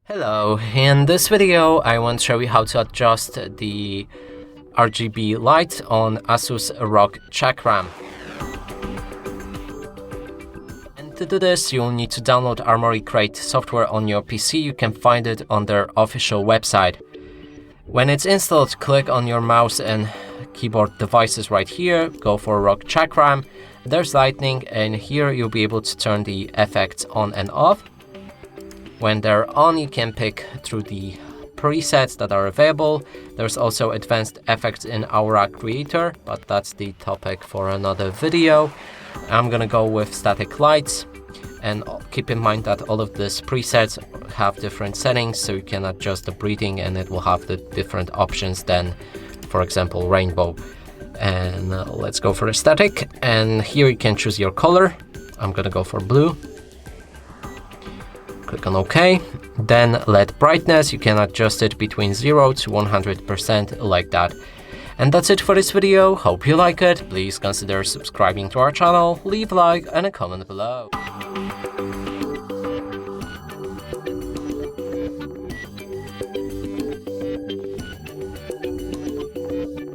Hello, in this video I want to show you how to adjust the RGB light on Asus ROG Chakram. And to do this you'll need to download Armoury Crate software on your PC. You can find it on their official website. When it's installed, click on your mouse and keyboard devices right here, go for ROG Chakram. There's lightning, and here you'll be able to turn the effects on and off. When they're on, you can pick through the presets that are available. There's also advanced effects in Aura Creator, but that's the topic for another video. I'm gonna go with static lights, and keep in mind that all of these presets have different settings, so you can adjust the breathing and it will have the different options than, for example, rainbow. And let's go for a static, and here you can choose your color. I'm gonna go for blue. Click on OK. Then LED brightness, you can adjust it between 0 to 100% like that. And that's it for this video. Hope you like it. Please consider subscribing to our channel, leave a like and a comment below.